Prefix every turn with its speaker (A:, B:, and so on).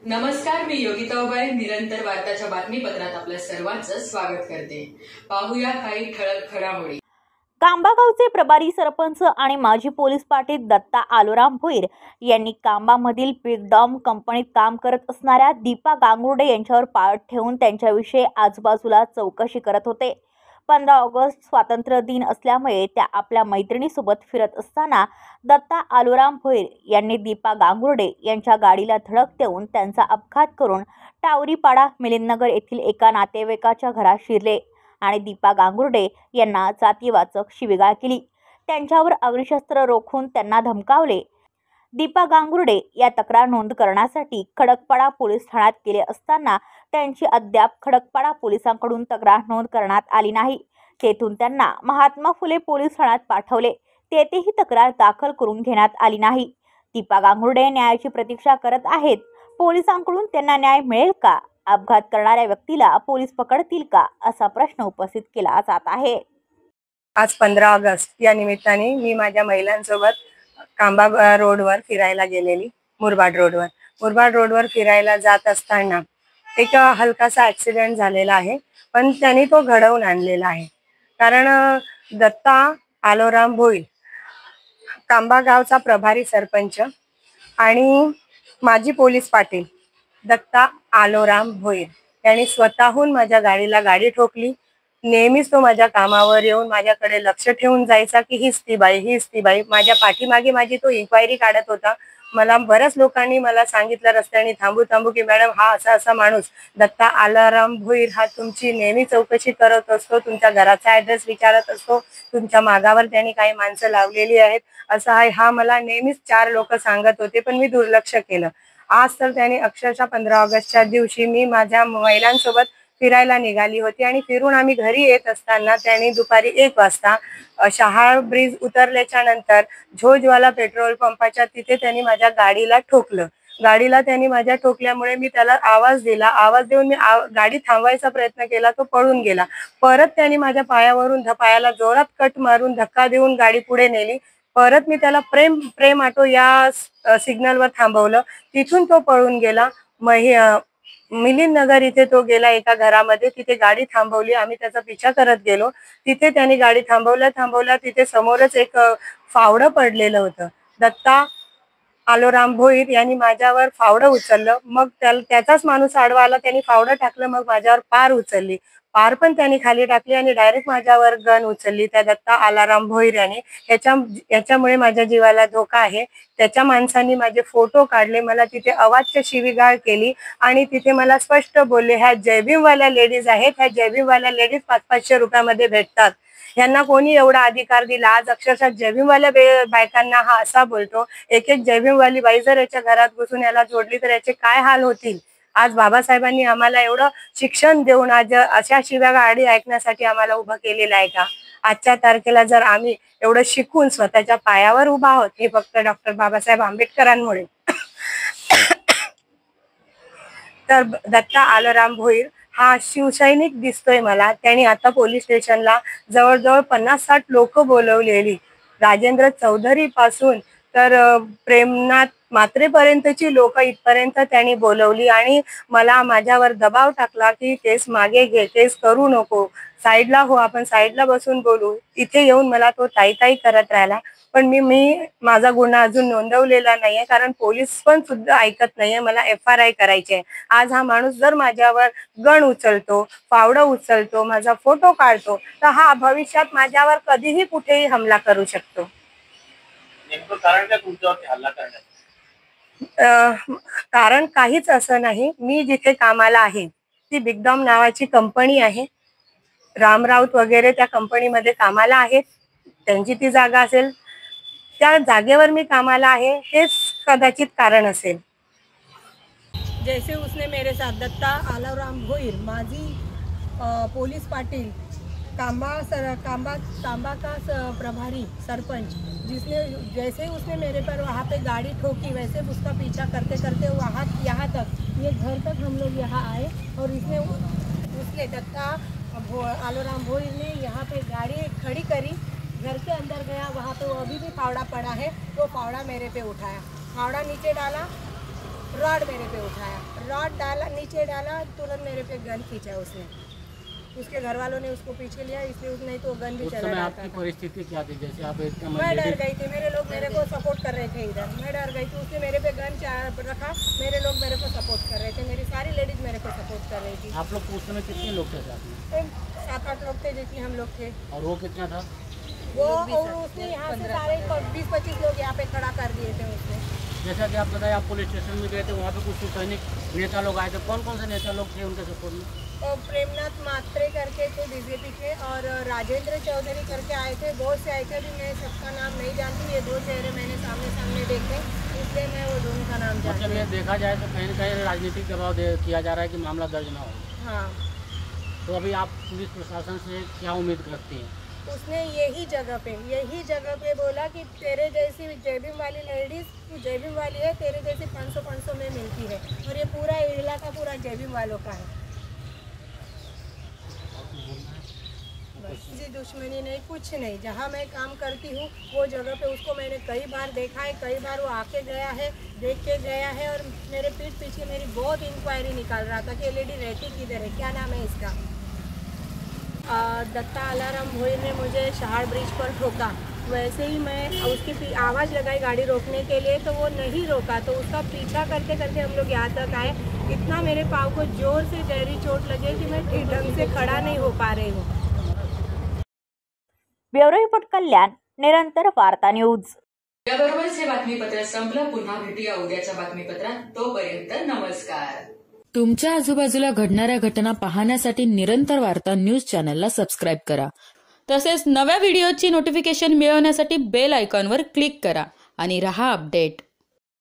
A: नमस्कार, मी योगिता उबाळे निरंतर वार्ताच्या बातमीपत्रात आपल्या सर्वांचं स्वागत करते। पाहूया काही ठळक घडामोडी।
B: कांबागावचे प्रभारी सरपंच आणि माजी पोलीस पाटील दत्ता आलोराम भोईर यांनी कांबामधील बिगडॉम कंपनीत काम करत असणाऱ्या दीपा गांगुर्डे यांच्यावर पाळत ठेवून त्यांच्याविषयी आजूबाजूला चौकशी करत होते। 15 ऑगस्ट स्वातंत्र्य दिन असल्यामुळे त्या आपल्या मैत्रिणीसोबत फिरत असताना दत्ता आलोराम भोईर यांनी दीपा गांगुर्डे यांच्या गाडीला धडक देऊन त्यांचा अपघात करून टावरीपाडा मिलिंदनगर येथील एका नातेवाईकाच्या घरात शिरले आणि दीपा गांगुर्डे यांना जातीवाचक शिवीगाळ केली। त्यांच्यावर अग्निशस्त्र रोखून त्यांना धमकावले। दीपा गांगुर्डे या तक्रार नोंद करण्यासाठी खडकपाडा पोलीस ठाण्यात गेले असताना त्यांची अद्याप खडकपाडा पोलिसांकडून तक्रार नोंद करण्यात आली नाही। तेथून त्यांना महात्मा फुले पोलीस ठाण्यात पाठवले, तेथेही तक्रार दाखल करून घेण्यात आली नाही। दीपा गांगुर्डे न्यायाची प्रतीक्षा करत आहेत। पोलिसांकडून त्यांना न्याय मिळेल का? अपघात करणाऱ्या व्यक्तीला पोलीस पकडतील का, असा प्रश्न उपस्थित केला जात आहे।
C: आज 15 ऑगस्ट या निमित्ताने मी माझ्या महिलांसोबत कांबा रोडवर फिरायला गेलेली। मुरबाड रोडवर फिरायला जात असताना एक हलकासा ॲक्सिडेंट झालेला आहे, पण त्यांनी तो घडवून आणलेला आहे। कारण दत्ता आलोराम भोईर कांबा गावचा प्रभारी सरपंच आणि माजी पोलीस पाटील दत्ता आलोराम भोईर यांनी स्वतःहून माझ्या गाडीला गाडी ठोकली। नेहमीच तो माझ्या कामावर येऊन माझ्याकडे लक्ष ठेवून जायचा की हीच ती बाई। माझ्या पाठीमागे माझी तो इन्क्वायरी काढत होता। मला बऱ्याच लोकांनी मला सांगितलं रस्त्याने थांबू की मॅडम हा असा माणूस दत्ता आलोराम भोईर हा तुमची नेहमी चौकशी करत असतो, तुमच्या घराचा ॲड्रेस विचारत असतो, तुमच्या मागावर त्यांनी काही माणसं लावलेली आहेत असं आहे। हा मला नेहमीच 4 लोक सांगत होते, पण मी दुर्लक्ष केलं। आज तर त्यांनी अक्षरशः 15 ऑगस्टच्या दिवशी मी माझ्या महिलांसोबत फिरायला निघाली होती आणि फिरून आम्ही घरी येत असताना त्यांनी दुपारी 1 वाजता शहाळ ब्रिज उतरल्याच्या नंतर झोजवाला पेट्रोल पंपाच्या तिथे त्यांनी माझ्या गाडीला ठोकलं। गाडीला त्यांनी माझ्या ठोकल्यामुळे मी त्याला आवाज दिला। आवाज देऊन मी गाडी थांबवायचा प्रयत्न केला, तो पळून गेला। परत त्यांनी माझ्या पायाला जोरात कट मारून धक्का देऊन गाडी पुढे नेली। परत मी त्याला प्रेम ऑटो या सिग्नलवर थांबवलं, तिथून तो पळून गेला। मिलिंदनगर इथे तो गेला एका घरामध्ये, तिथे गाडी थांबवली। आम्ही त्याचा पिछा करत गेलो, तिथे त्यांनी गाडी थांबवल्या तिथे समोरच एक फावडं पडलेलं होतं। दत्ता आलोराम भोईर यांनी माझ्यावर फावडं उचललं, मग त्याचाच माणूस आडवा आला, त्यांनी फावडं टाकलं, मग माझ्यावर पार उचलली। पार पण त्यांनी खाली टाकली आणि डायरेक्ट माझ्यावर गन उचलली त्या दत्ता आलोराम भोईर यांनी। याच्यामुळे माझ्या जीवाला धोका आहे। त्याच्या माणसांनी माझे फोटो काढले, मला तिथे अवाच्य शिवीगाळ केली आणि तिथे मला स्पष्ट बोलले ह्या जयभीमवाल्या लेडीज आहेत, ह्या जयभीमवाल्या लेडीज 500-500 रुपयामध्ये भेटतात, यांना कोणी एवढा अधिकार दिला? आज अक्षरशः जयभीमवाल्या बायकांना हा असा बोलतो। एक जयभीमवाली बाई जर याच्या घरात घुसून याला जोडली तर याचे काय हाल होतील? आज बाबासाहेबांनी आम्हाला एवढं शिक्षण देऊन आज अशा शिव्यागाळी ऐकण्यासाठी आम्हाला उभं केलेलं आहे का? आजच्या तारखेला जर आम्ही एवढं शिकून स्वतःच्या पायावर उभा आहोत हे फक्त डॉक्टर बाबासाहेब आंबेडकरांमुळे। तर दत्ता आलोराम भोईर हा शिवसैनिक दिसतोय मला। त्यांनी आता पोलीस स्टेशनला जवळजवळ 50-60 लोक बोलवलेली, राजेंद्र चौधरी पासून तर प्रेमनाथ मात्रेपर्यंतची लोक इथपर्यंत त्यांनी बोलवली आणि मला माझ्यावर दबाव टाकला की केस मागे घे, केस करू नको, साईडला हो, आपण साईडला बसून बोलू। इथे येऊन मला तो ताई करत राहिला, पण मी माझा गुन्हा अजून नोंदवलेला नाहीये, कारण पोलीस पण सुद्धा ऐकत नाहीये। मला FRI करायची आहे। आज हा माणूस जर माझ्यावर गण उचलतो, फावडं उचलतो, माझा फोटो काढतो, तर हा भविष्यात माझ्यावर कधीही कुठेही हमला करू शकतो।
D: नेमकं कारण काय तुमच्यावरती हल्ला करण्याचं?
C: कारण काहीच असं नाही। मी जिथे कामाला आहे ती बिगडॉम नावाची कंपनी आहे। राम राऊत वगैरे त्या कंपनीमध्ये कामाला आहेत, त्यांची ती जागा असेल, त्या जागेवर मी कामाला आहे, हेच कदाचित कारण असेल।
E: जैसे उसने मेरे साथ दत्ता आलोराम भोईर माजी पुलिस पाटिल कांबा का प्रभारी सरपंच, जैसे उसने मेरे पर वहाँ पे गाड़ी ठोकी, वैसे उसका पीछा करते करते यहाँ तक, ये घर तक हम लोग यहाँ आए और उसने दत्ता आलोराम भोईर ने यहाँ पे गाड़ी खड़ी करी, घर के अंदर गया, वहाँ पे वो अभी भी फावड़ा पड़ा है, वो फावड़ा मेरे पे उठाया, फावड़ा नीचे डाला, रॉड मेरे पे उठाया, रॉड डाला, नीचे डाला, तुरंत मेरे पे गन खींचा उसने। उसके घर वालों ने उसको पीछे लिया, इसलिए उसने तो गन भी
D: उस
E: चला
D: समय
E: रहा
D: आपकी
E: था।
D: परिस्थिति क्या थी? जैसे आप इतना
E: मैं डर गई थी, मेरे लोग मेरे को सपोर्ट कर रहे थे इधर, मैं डर गई थी। उसने मेरे पे गन रखा, मेरे लोग मेरे को सपोर्ट कर रहे थे, मेरी सारी लेडीज मेरे को सपोर्ट कर रही थी।
D: आप लोग उस समय कितने लोग थे साथ में?
E: 7-8 लोग थे जितने हम लोग थे।
D: और वो कितना था?
E: वो और उसने यहाँ से सारे 20-25 लोग यहाँ पे खड़ा कर दिए थे उसने।
D: जैसा कि आप बताए, आप पुलिस स्टेशन में गए थे, वहाँ पे कुछ सैनिक नेता लोग आए थे। कौन कौन से नेता लोग थे उनके सपोर्ट में?
E: और प्रेमनाथ मात्रे करके थे बीजेपी के, और राजेंद्र चौधरी करके आए थे, बहुत से आए थे। अभी मैं सबका नाम नहीं जानती, ये 2 चेहरे मैंने सामने सामने देखे, इसलिए मैं वो दोनों का नाम जानती
D: मतलब
E: हूँ।
D: ये देखा जाए तो कहीं न कहीं राजनीतिक दबाव किया जा रहा है कि मामला दर्ज ना हो।
E: हाँ,
D: तो अभी आप पुलिस प्रशासन से क्या उम्मीद करती हैं?
E: उसने यही जगह पे बोला कि तेरे जैसी जयभीम वाली लेडीज, तू जयभीम वाली है, तेरे जैसी 500 में मिलती है, और ये पूरा इलाका पूरा जयभीम वालों का है। जी दुश्मनी नहीं, कुछ नहीं। जहाँ मैं काम करती हूँ वो जगह पे उसको मैंने कई बार देखा है, कई बार वो आके गया है, देख के गया है, और मेरे पीठ पीछे मेरी बहुत इंक्वायरी निकाल रहा था कि ये लेडी रहती किधर है, क्या नाम है इसका। दत्ता आलाराम भोईर ने मुझे शहाड़ ब्रिज पर ठोका, वैसे ही मैं उसकी आवाज़ लगाई गाड़ी रोकने के लिए, तो वो नहीं रोका, तो उसका पीछा करते करते हम लोग यहाँ तक आए। इतना मेरे पाँव को जोर से गहरी चोट लगी कि मैं ठीक ढंग से खड़ा नहीं हो पा रही हूँ।
B: ब्युरो रिपोर्ट कल्याण, निरंतर वार्ता न्यूज।
A: याबरोबरच हे बातमीपत्र संपलं. पुन्हा भेटूया उद्याच्या बातमीपत्रात. तोपर्यंत नमस्कार.
F: तुमच्या आजूबाजूला घडणाऱ्या घटना पाहण्यासाठी निरंतर वार्ता न्यूज चॅनलला सबस्क्राईब करा. तसेच नव्या व्हिडिओची नोटिफिकेशन मिळवण्यासाठी बेल आयकॉनवर क्लिक करा आणि रहा अपडेट.